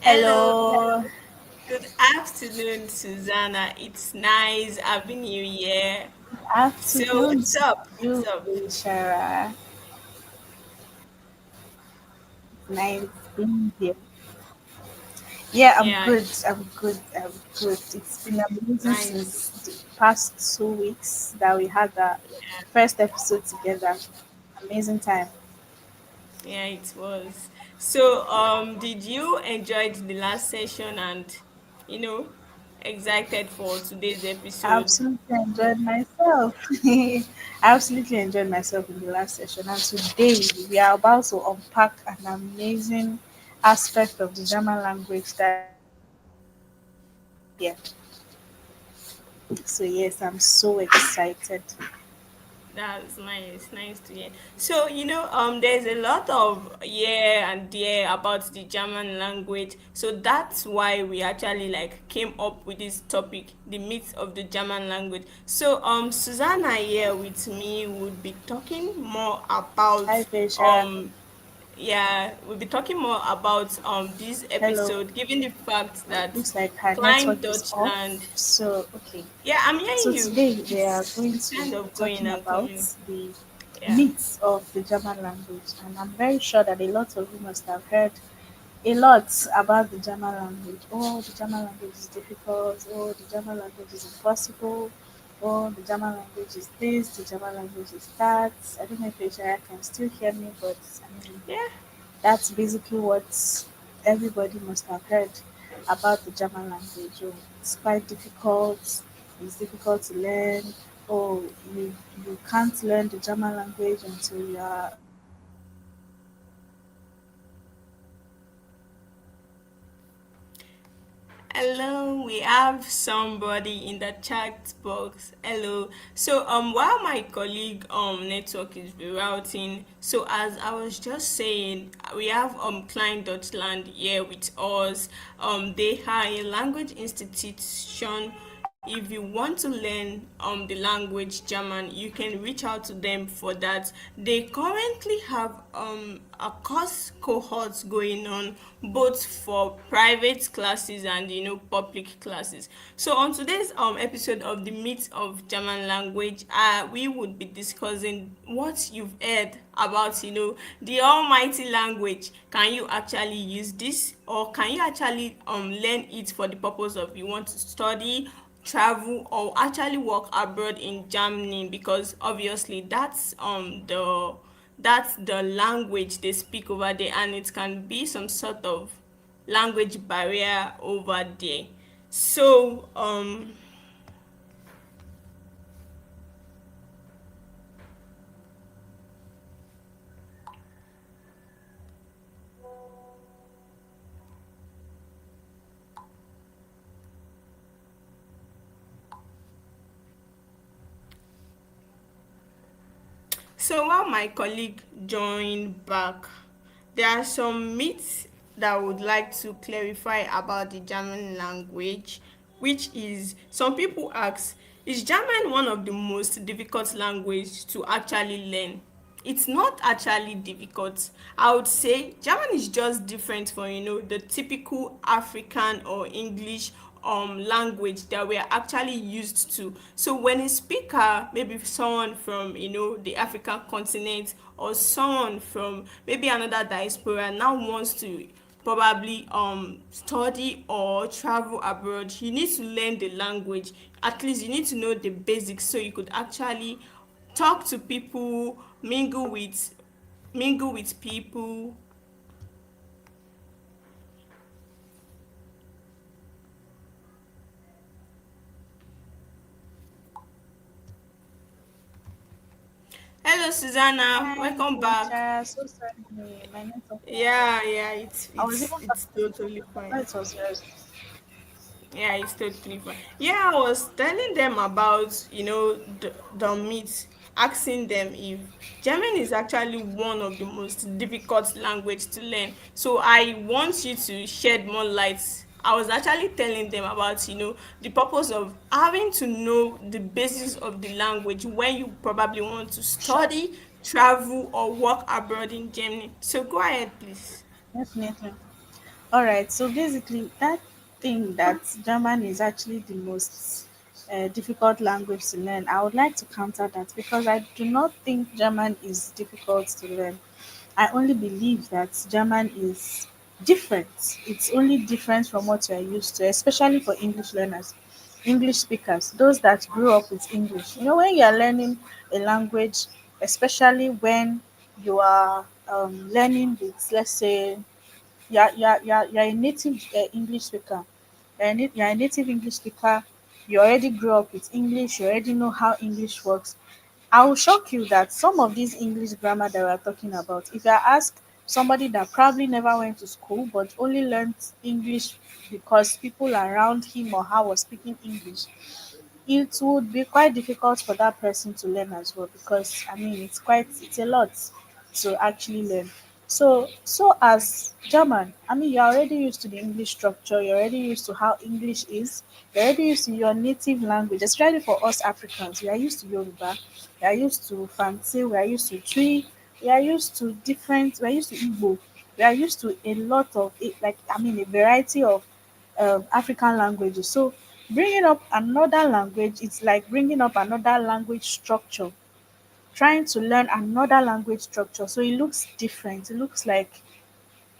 Hello, Hello, good afternoon, Susanna. It's nice having you here. So, afternoon what's to up? What's you, up? Shara. Nice being here. Yeah, I'm Yeah, good. I'm good. I'm good. It's been amazing nice. since the past 2 weeks that we had the first episode together. Amazing time. Yeah, it was. So, did you enjoy the last session and, you know, excited for today's episode? Absolutely enjoyed myself. I absolutely enjoyed myself in the last session. And today we are about to unpack an amazing aspect of the German language that is here. So yes, I'm so excited. That's nice, nice to hear. So, there's a lot of yeah and there about the German language. So that's why we actually like came up with this topic, the myths of the German language. So, Susanna here with me would be talking more Hi, about Pesha. um yeah, we'll be talking more about this Hello. episode, given the fact that Looks like her Klein network is off. Deutschland. So okay. Yeah, I'm hearing So you. today we are It's going it's to kind be of going talking and about coming. the Yeah. myths of the German language, and I'm very sure that a lot of you must have heard a lot about the German language. Oh, the German language is difficult. Oh, the German language is impossible. Oh, the German language is this. The German language is that. I don't know if Aisha can still hear me, but I mean, Yeah. that's basically what everybody must have heard about the German language. Oh, it's quite difficult. It's difficult to learn. Oh, you can't learn the German language until you are Hello, we have somebody in the chat box. Hello. So while my colleague network is rerouting, so as I was just saying, we have Klein Deutschland here with us. They are a language institution. If you want to learn the language German, you can reach out to them for that. They currently have a course cohort going on both for private classes and public classes. So on today's episode of the Myth of German Language, we would be discussing what you've heard about the almighty language. Can you actually use this, or can you actually learn it for the purpose of you want to study, travel, or actually work abroad in Germany? Because obviously that's the language they speak over there, and it can be some sort of language barrier over there. So So while my colleague joined back, there are some myths that I would like to clarify about the German language, which is some people ask, is German one of the most difficult language to actually learn? It's not actually difficult. I would say German is just different from the typical African or English language that we are actually used to. So when a speaker, maybe someone from the African continent, or someone from maybe another diaspora, now wants to probably study or travel abroad, you need to learn the language. At least you need to know the basics so you could actually talk to people, mingle with people. Hello, Susanna, hi, welcome back. Aisha. So sorry, my network was Yeah, off. yeah, it's I was it's even it's talking to totally someone. I fine. thought it was yours. Yeah, it's totally fine. Yeah, I was telling them about the myths, asking them if German is actually one of the most difficult language to learn. So I want you to shed more light. I was actually telling them about the purpose of having to know the basics of the language when you probably want to Sure, study, travel, or work abroad in Germany. So go ahead, please. definitely. All right, so basically, that thing that German is actually the most difficult language to learn, I would like to counter that because I do not think German is difficult to learn. I only believe that German is different. It's only different from what you are used to, especially for English learners, English speakers, those that grew up with English. You know, when you are learning a language, especially when you are learning with, let's say, you're a native English speaker. You're a native English speaker. You already grew up with English. You already know how English works. I will shock you that some of these English grammar that we're talking about, if I ask somebody that probably never went to school but only learned English because people around him or her were speaking English, it would be quite difficult for that person to learn as well because I mean it's a lot to actually learn. So as German, I mean you're already used to the English structure, you're already used to how English is, you're already used to your native language, especially for us Africans. We are used to Yoruba, we are used to Fanti, we are used to Twi, we are used to Igbo, we are used to a lot of it, like I mean a variety of African languages. So bringing up another language, it's like bringing up another language structure, trying to learn another language structure. So it looks different. It looks like,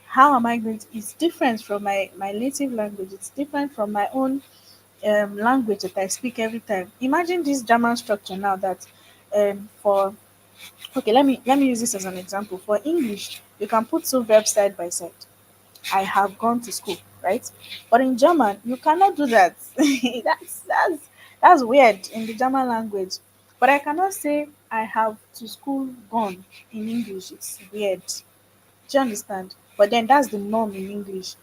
how am I going to? It's different from my native language. It's different from my own language that I speak every time. Imagine this German structure now that for okay, let me use this as an example. For English, you can put two verbs side by side. I have gone to school, right? But in German, you cannot do that. That's weird in the German language. But I cannot say I have to school gone in English. It's weird. Do you understand? But then that's the norm in English.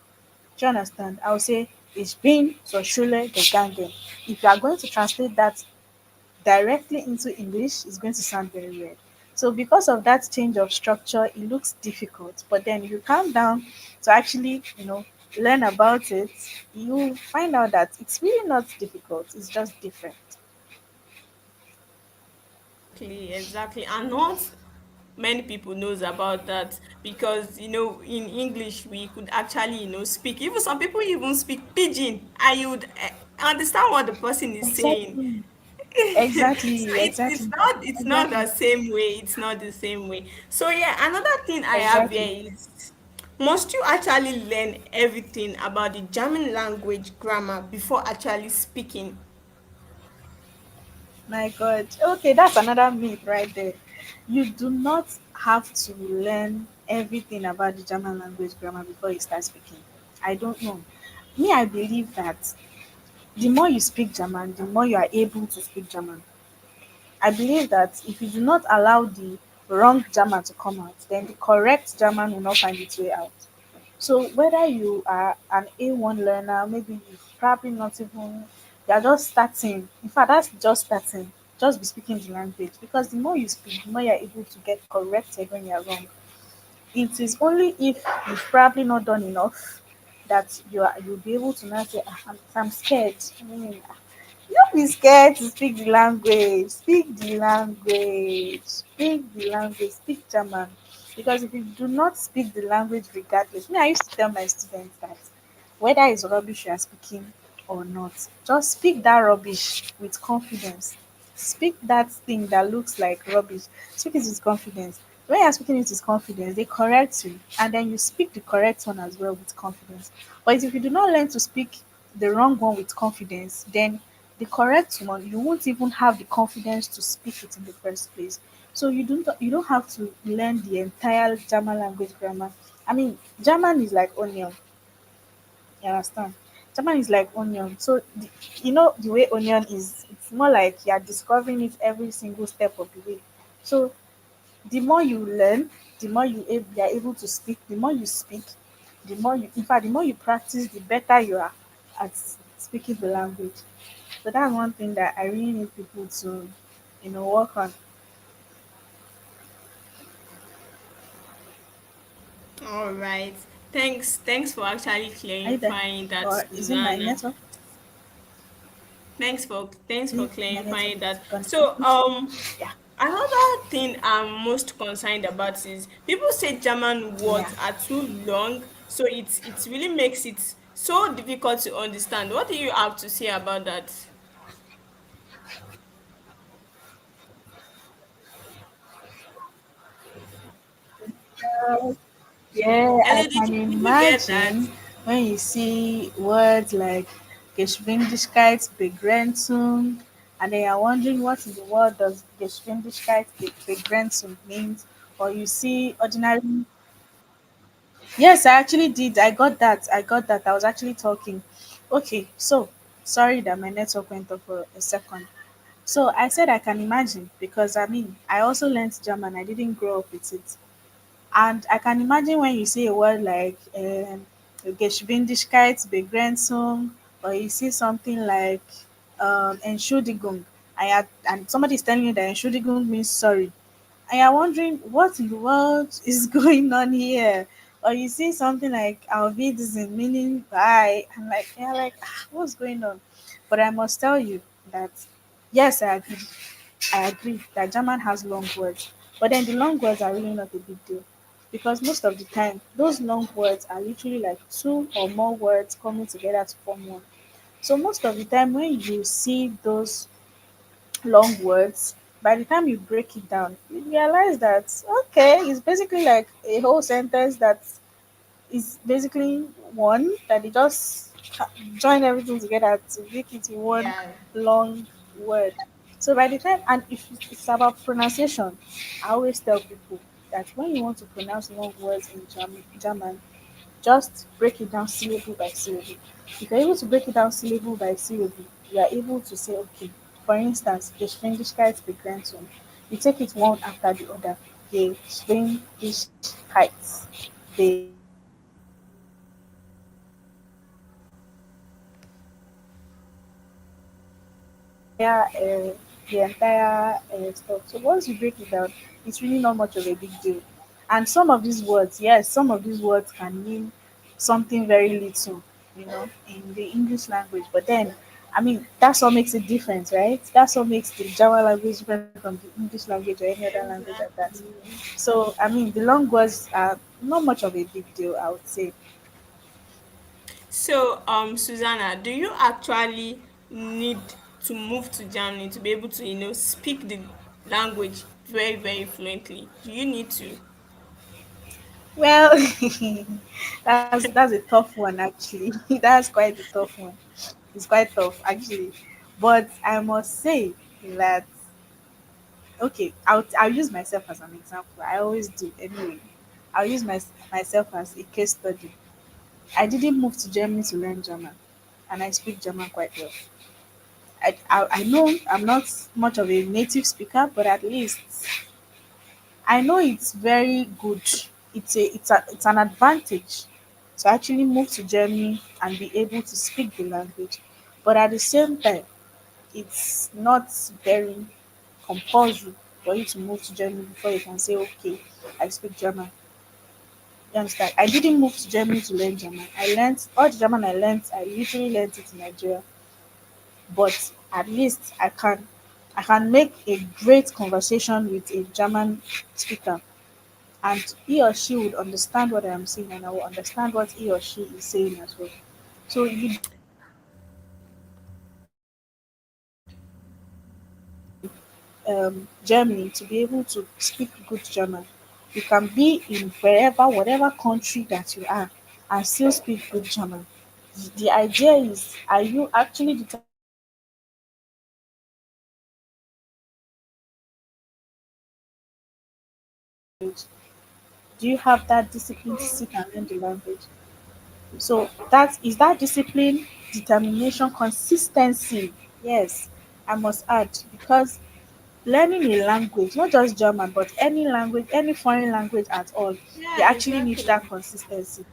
Do you understand? I'll say ich bin zur Schule gegangen. If you are going to translate that directly into English is going to sound very weird. So because of that change of structure, it looks difficult. But then if you calm down to actually, learn about it, you find out that it's really not difficult. It's just different. Exactly, and not many people knows about that because in English we could actually speak. Even some people even speak pidgin, and you would understand what the person is saying. Exactly. So Exactly. it's Exactly. not the Exactly. same way. It's not the same way. So yeah, another thing I have Exactly. here is, must you actually learn everything about the German language grammar before actually speaking? My God. Okay, that's another myth right there. You do not have to learn everything about the German language grammar before you start speaking. I don't know. Me, I believe that the more you speak German, the more you are able to speak German. I believe that if you do not allow the wrong German to come out, then the correct German will not find its way out. So whether you are an A1 learner, maybe you've probably not even, you're just starting. In fact, that's just starting. Just be speaking the language because the more you speak, the more you're able to get corrected when you're wrong. It is only if you've probably not done enough that you'll be able to now say, I'm scared. I mean, don't be scared to speak the language. Speak the language. Speak the language. Speak German. Because if you do not speak the language regardless, me, I used to tell my students that whether it's rubbish you are speaking or not, just speak that rubbish with confidence. Speak that thing that looks like rubbish. Speak it with confidence. When you're speaking it with confidence, they correct you, and then you speak the correct one as well with confidence. But if you do not learn to speak the wrong one with confidence, then the correct one, you won't even have the confidence to speak it in the first place. So you don't have to learn the entire German language grammar. I mean, German is like onion. You understand? German is like onion. So the way onion is, it's more like you're discovering it every single step of the way. So the more you learn, the more you're able to speak. The more you speak, in fact, the more you practice, the better you are at speaking the language. So that's one thing that I really need people to, work on. All right. Thanks for actually Are you there? clarifying that, Or is it my Susanna. network? Thanks Is for it my network clarifying is that. gone? So Yeah. another thing I'm most concerned about is people say German Yeah. words are too long, So it really makes it so difficult to understand. What do you have to say about that? Yeah, I Ellie, can did you get that? imagine when you see words like Geschwindigkeit begrenzung, and then you're wondering what in the world does Geschwindigkeit begrenzung means, or you see ordinary. Yes, I actually did. I got that. I got that. I was actually talking. Okay, so sorry that my network went off for a second. So I said I can imagine because I mean I also learned German. I didn't grow up with it. And I can imagine when you see a word like Geschwindigkeit, Begrenzung, or you see something like Entschuldigung, and somebody is telling you that Entschuldigung means sorry, and you're wondering what in the world is going on here. Or you see something like Auf Wiedersehen, meaning bye, and like you're like, "Ah, what's going on?" But I must tell you that yes, I agree that German has long words, but then the long words are really not a big deal because most of the time those long words are literally like two or more words coming together to form one. So most of the time when you see those long words, by the time you break it down, you realize that okay, it's basically like a whole sentence that is basically one that they just join everything together to make it one Yeah. long word. So by the time, and if it's about pronunciation, I always tell people that when you want to pronounce long words in German, just break it down syllable by syllable. If you're able to break it down syllable by syllable, you are able to say, okay, for instance, Geschwindigkeitsbegrenzung. You take it one after the other. Geschwindigkeit. The entire stuff. So once you break it down, it's really not much of a big deal. And some of these words, yes, some of these words can mean something very little, in the English language. But then, I mean, that's what makes it different, right? That's what makes the Java language different from the English language or any other language like that. Exactly. So, I mean, the long words are not much of a big deal, I would say. So, Susanna, do you actually need to move to Germany to be able to, speak the language very, very fluently? Do you need to? Well, that's a tough one actually. That's quite a tough one. It's quite tough actually. But I must say that okay, I'll use myself as an example. I always do anyway. I'll use myself as a case study. I didn't move to Germany to learn German, and I speak German quite well. I know I'm not much of a native speaker, but at least I know it's very good. It's an advantage to actually move to Germany and be able to speak the language. But at the same time, it's not very compulsory for you to move to Germany before you can say, okay, I speak German. You understand? I didn't move to Germany to learn German. I learned all the German I learned, I literally learned it in Nigeria. But at least I can make a great conversation with a German speaker, and he or she would understand what I am saying and I will understand what he or she is saying as well. So you Germany to be able to speak good German. You can be in whatever country that you are and still speak good German. The idea is, are you actually determined? Do you have that discipline to sit and learn the language? So that discipline, determination, consistency. Yes, I must add, because learning a language, not just German, but any language, any foreign language at all, you Yeah, actually need that exactly. consistency.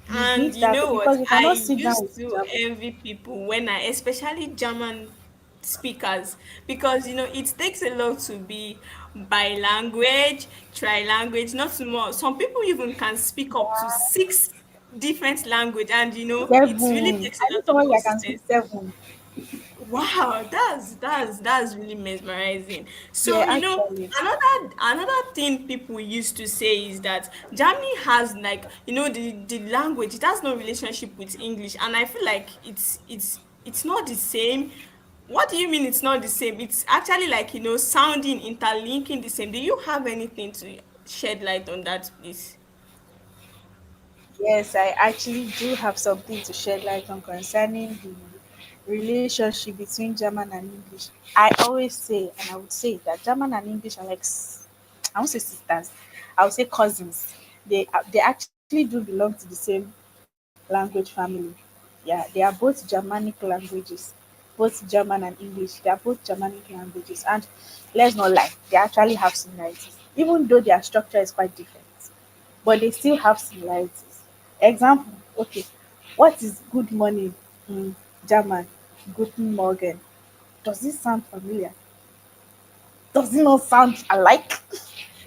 You And need you that know what? because you I cannot sit down used with to German. envy people when especially German speakers, because it takes a lot to be bilanguage, tri-language, not more. Some people even can speak up to six different language, and it really Seven. takes I a know lot of somebody that can speak consistency. seven. Wow, that's really mesmerizing. So Yeah, you know, actually. another thing people used to say is that Germany has, like, you know, the language. It has no relationship with English, and I feel like it's not the same. What do you mean it's not the same? It's actually like, you know, sounding, interlinking the same. Do you have anything to shed light on that, please? Yes, I actually do have something to shed light on concerning the relationship between German and English. I always say, and I would say that German and English are like, I won't say sisters, I would say cousins. They actually do belong to the same language family. Yeah, they are both Germanic languages, both German and English. They are both Germanic languages, and let's not lie, they actually have similarities, even though their structure is quite different, but they still have similarities. Example, okay, what is good morning in German? Guten Morgen. Does this sound familiar? Does it not sound alike?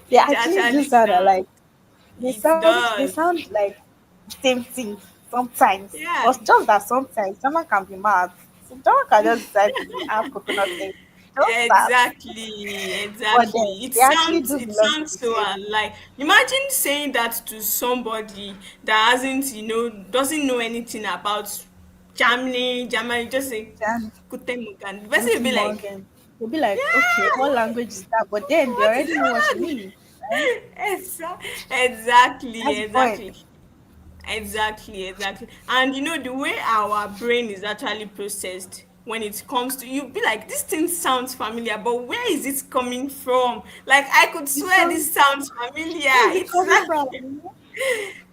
They It actually do actually sound alike. sounds. It They does. sound like the same thing sometimes. Yeah. But just that sometimes someone can be mad. So someone can just decide to have coconut egg. Just that. Exactly, But then exactly. they actually do It belong to sounds the so same. alike. Imagine saying that to somebody that hasn't, you know, doesn't know anything about Germany, just say Jan- Guten Morgen. The person will Guten be like, Morgen. You'll be like, okay, yeah, what language is that? But then they what is already know what you that? mean, right? Exactly, That's the point. exactly. Exactly, exactly. And you know, the way our brain is actually processed when it comes to, you be like, this thing sounds familiar, but where is it coming from? Like, I could It swear sounds, this sounds familiar. where is it It's coming like, from?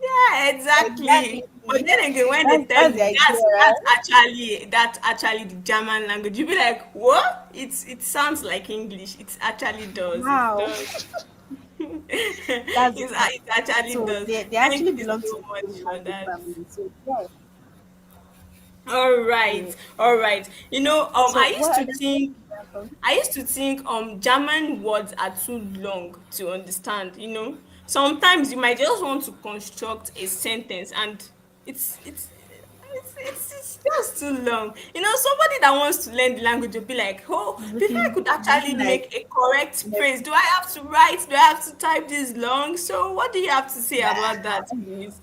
yeah, Exactly. exactly. But then again, when they tell That's you the idea, right? that's actually the German language, you be like, what? It sounds like English. It actually does. It Wow. does. That's the point. It actually So does. they Thank actually you belong to so the much same for language that. family. So yeah, All yeah, right, all yeah. right. You know, So what other example? I used to think German words are too long to understand, you know. Sometimes you might just want to construct a sentence and it's just too long. You know, somebody that wants to learn the language will be like, oh, before I could It's looking actually like make a correct never. phrase, do I have to write? Do I have to type this long? So what do you have to say about that, please?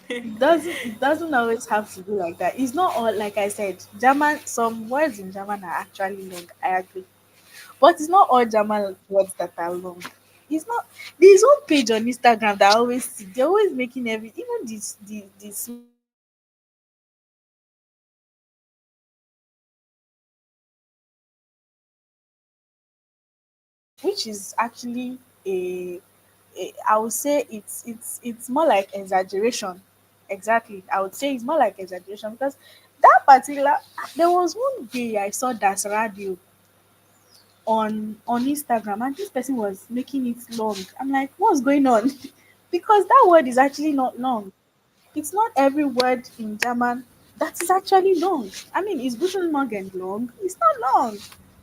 It doesn't always have to be like that. It's not all like I said. German, some words in German are actually long. I agree, but it's not all German words that are long. It's not. There's one page on Instagram that I always see. They're always making even the small small words in German. They're always making it which is actually a I would say it's more like exaggeration. Exactly. I would say it's more like exaggeration because that particular there was one day I saw Das Radio on Instagram and this person was making it long. I'm like, what's going on? Because that word is actually not long. It's not every word in German that is actually long. I mean, is Guten Morgen long? It's not long.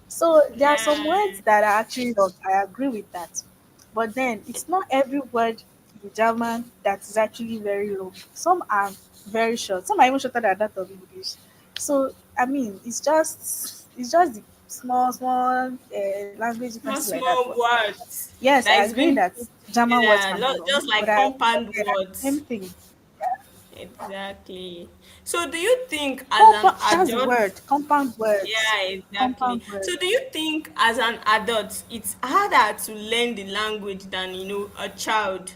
So there are some Yeah. words that are actually long. I agree with that. But then it's not every word in German that is actually very long. Some are very short. Some are even shorter than that of English. So I mean, it's just the small language differences Small, like that. small But words yes, that I is agree being that put German words together, can be long, just but like I compound again, same words. thing. Exactly. So do you think as an Compound, that's the adult, word. Compound words. yeah, exactly. Compound So do words. you think as an adult it's harder to learn the language than, you know, a child?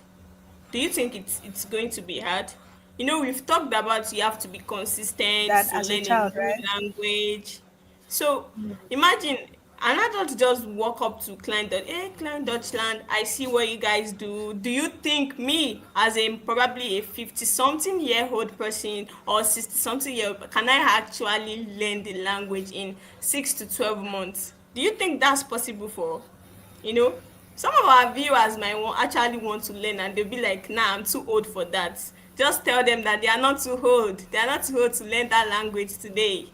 Do you think it's going to be hard? You know, we've talked about you have to be consistent Than to as a learn a child, new right? language. So imagine an adult just walk up to client dot, hey, client Deutschland, I see what you guys do. Do you think me as a probably a 50 something year old person or 60 something year old, can I actually learn the language in 6 to 12 months? Do you think that's possible for, you know, some of our viewers might actually want to learn and they'll be like, nah, I'm too old for that. Just tell them that they are not too old. They are not too old to learn that language today.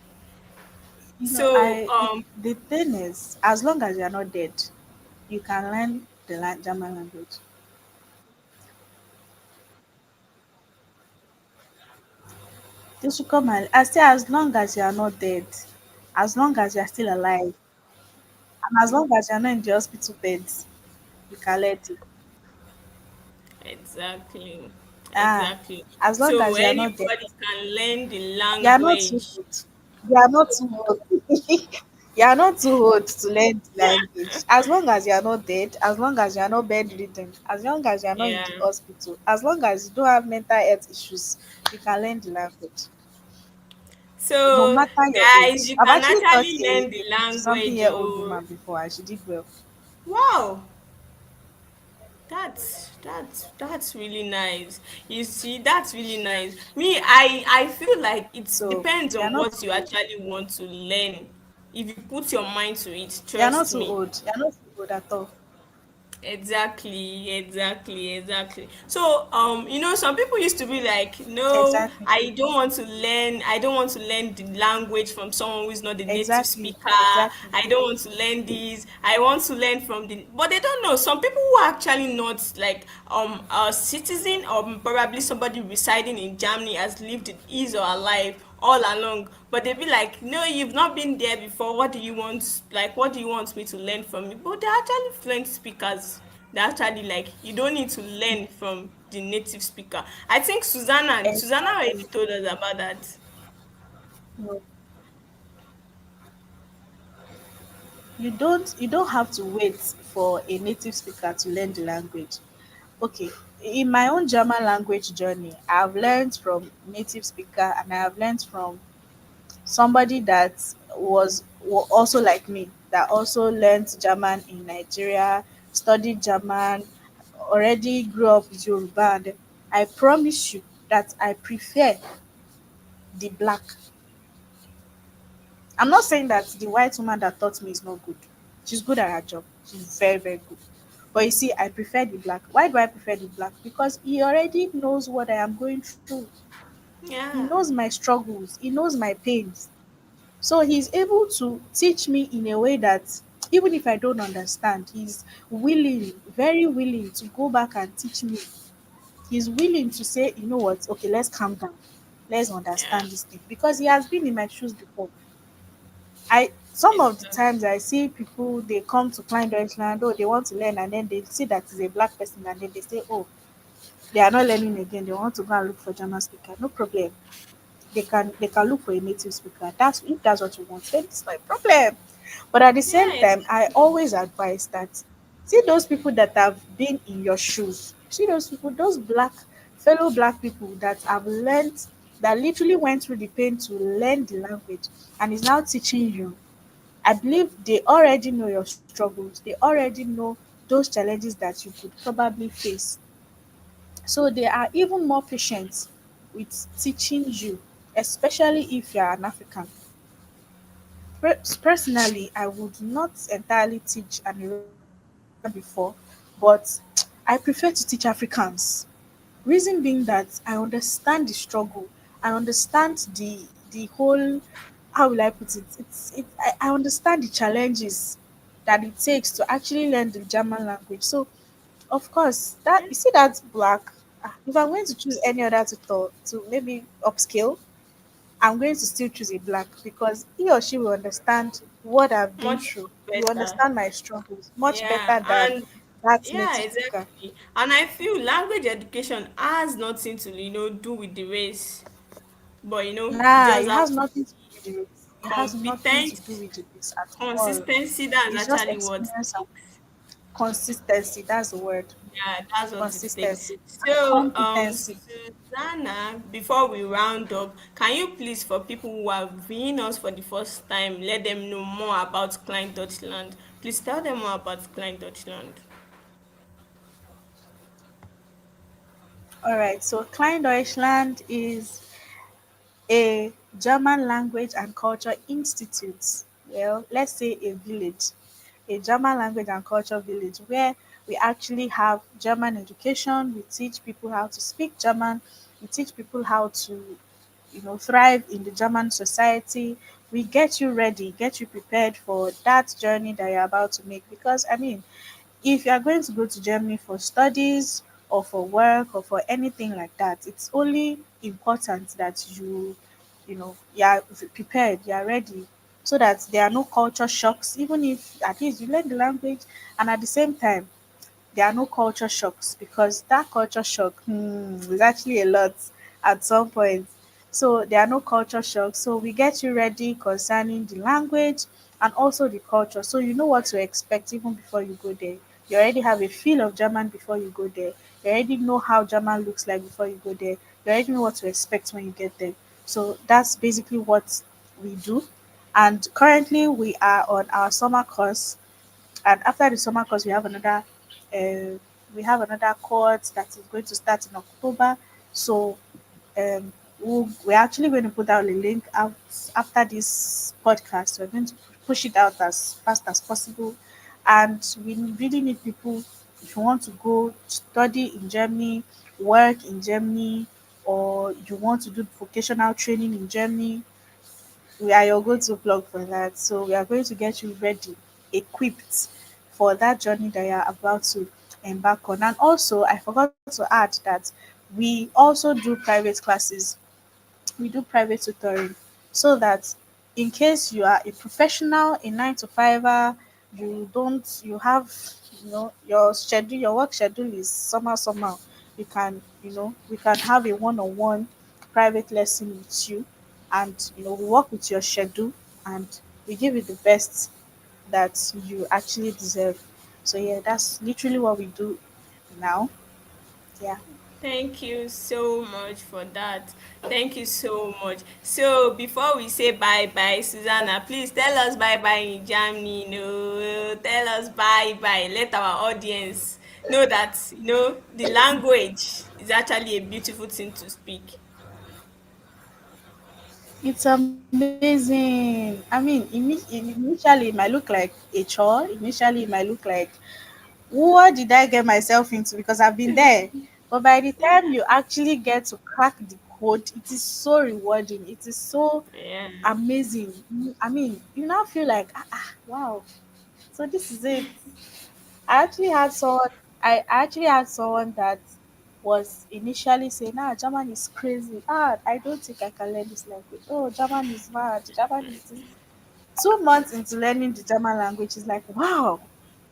So, The thing is, as long as you're not dead, you can learn the German language. This will come and I say as long as you are not dead. As long as you're still alive, and as long as you're not in the hospital beds, you can learn it. Exactly. Ah, Exactly. as long So as you're not dead, anybody can learn the you are not too language. old. You are not too old. You are not too old to learn the language. As long as you are not dead, as long as you are not bedridden, as long as you are not in Yeah. the hospital, as long as you don't have mental health issues, you can learn the language. No So matter your guys, age. you I've can actually taught actually a learn the 50 something language. year old Oh, woman before and she did well. wow. That's really nice. You see, that's really nice. Me, I feel like it So depends you're on not what too you old. actually want to learn. If you put your mind to it, You're not trust too me. old. You're not too old at all. Exactly. So, some people used to be like, no, Exactly. I don't want to learn the language from someone who is not the native Exactly. speaker. Exactly. I don't want to learn this. I want to learn from the, but they don't know. Some people who are actually not like a citizen or probably somebody residing in Germany has lived his or her life all along, but they be like, no, you've not been there before. What do you want? Like, what do you want me to learn from you? But they're actually fluent speakers. They're actually like, you don't need to learn from the native speaker. I think Susanna already Exactly. told us about that. No, you don't have to wait for a native speaker to learn the language. Okay, in my own German language journey, I've learned from native speaker and I have learned from somebody that also like me, that also learned German in Nigeria, studied German, already grew up with Yoruba. And I promise you that I prefer the black. I'm not saying that the white woman that taught me is not good. She's good at her job. She's very, very good. But you see, I prefer the black. Why do I prefer the black? Because he already knows what I am going through. He Yeah, knows my struggles. He knows my pains. So he's able to teach me in a way that even if I don't understand, he's willing, very willing to go back and teach me. He's willing to say, you know what, okay, let's calm down. Let's yeah, understand this thing. Because he has been in my shoes before. I some of the exactly. times I see people they come to Klein Deutschland, oh, they want to learn and then they see that it's a black person and then they say, oh, they are not learning again. They want to go and look for German speaker. No problem. They can look for a native speaker. That's if that's what you want, then it's my problem. But at the same Yeah, time, I exactly. always advise that see those people that have been in your shoes. See those people, those black fellow black people that have learned that literally went through the pain to learn the language and is now teaching you. I believe they already know your struggles. They already know those challenges that you could probably face. So they are even more patient with teaching you, especially if you are an African. Personally, I would not entirely teach an European before, but I prefer to teach Africans. Reason being that I understand the struggle. I understand the whole, how will I put it? I understand the challenges that it takes to actually learn the German language. So of course, that you see that black. If I'm going to choose any other tutor to maybe upscale, I'm going to still choose a black because he or she will understand what I've been Much through. You better. understand my struggles much Yeah, better than and that yeah, native speaker. exactly. And I feel language education has nothing to, do with the race, but you Nah, just it have has to nothing to be do with the race. It has nothing to competent. do with the race at all. Consistency, that's It's just actually what experience and takes. consistency. That's the word. Yeah, that's what it takes. Consistency and So, competency. Susanna, before we round up, can you please, for people who are viewing us for the first time, let them know more about Klein Deutschland? Please tell them more about Klein Deutschland. All right. So Klein Deutschland is a German language and culture institute. Well, let's say a village, a German language and culture village where we actually have German education. We teach people how to speak German. We teach people how to, thrive in the German society. We get you ready, get you prepared for that journey that you're about to make. Because I mean, if you are going to go to Germany for studies or for work or for anything like that, it's only important that you are prepared, you are ready. so that there are no culture shocks, even if at least you learn the language, and at the same time there are no culture shocks, because that culture shock is actually a lot at some point. So there are no culture shocks. So we get you ready concerning the language and also the culture. So you know what to expect even before you go there. You already have a feel of German before you go there. You already know how German looks like before you go there. You already know what to expect when you get there. So that's basically what we do. And currently we are on our summer course, and after the summer course uh, we have another course that is going to start in October. So we're actually going to put out a link out after this podcast. We're going to push it out as fast as possible, and we really need people. If you want to go study in Germany, work in Germany, or you want to do vocational training in Germany, we are your go-to plug for that. So we are going to get you ready, equipped for that journey that you are about to embark on. And also, I forgot to add that we also do private classes. We do private tutoring, so that in case you are a professional, a 9 to 5er, you have, your schedule, your work schedule is somehow, we can have a one-on-one private lesson with you, and we work with your schedule, and we give you the best that you actually deserve. So yeah, that's literally what we do now. Yeah. Thank you so much for that. Thank you so much. So before we say bye bye, Susanna, please tell us bye bye in Germany. No, tell us bye bye. Let our audience know that the language is actually a beautiful thing to speak. It's amazing. I mean, initially it might look like a chore. Initially, it might look like, what did I get myself into? Because I've been there. But by the time you actually get to crack the code, it is so rewarding. It is so Yeah. amazing. I mean, you now feel like, wow. So this is it. I actually had someone. I actually had someone that was initially saying, German is crazy. I don't think I can learn this language. Oh, German is mad. German is this. 2 months into learning the German language is like, wow,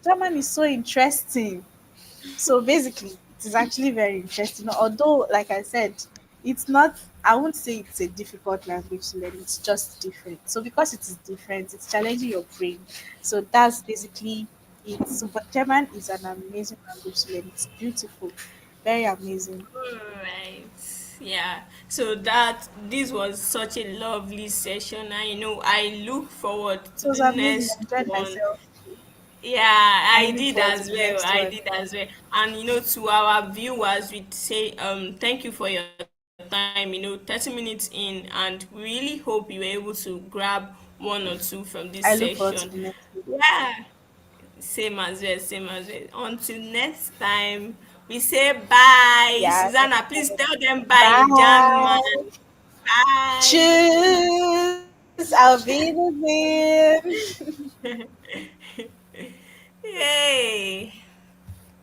German is so interesting. So basically, it is actually very interesting. Although, like I said, it's not, I won't say it's a difficult language to learn, it's just different. So because it is different, it's challenging your brain. So that's basically it. So, but German is an amazing language to learn. It's beautiful, very amazing. Alright. Yeah. So that this was such a lovely session. I look forward It to was the amazing. I next enjoyed one. myself. Yeah, I I look did forward to as the well. next I one. did as well. And to our viewers, we'd say thank you for your time. 30 minutes in, and we really hope you were able to grab one or two from this I look session. forward to the next one. Yeah, same as well, same as well. Until next time, we say bye. Yeah, next Susanna, please time. tell them bye in German. Bye. Bye. Tschüss. Auf Wiedersehen. Yay.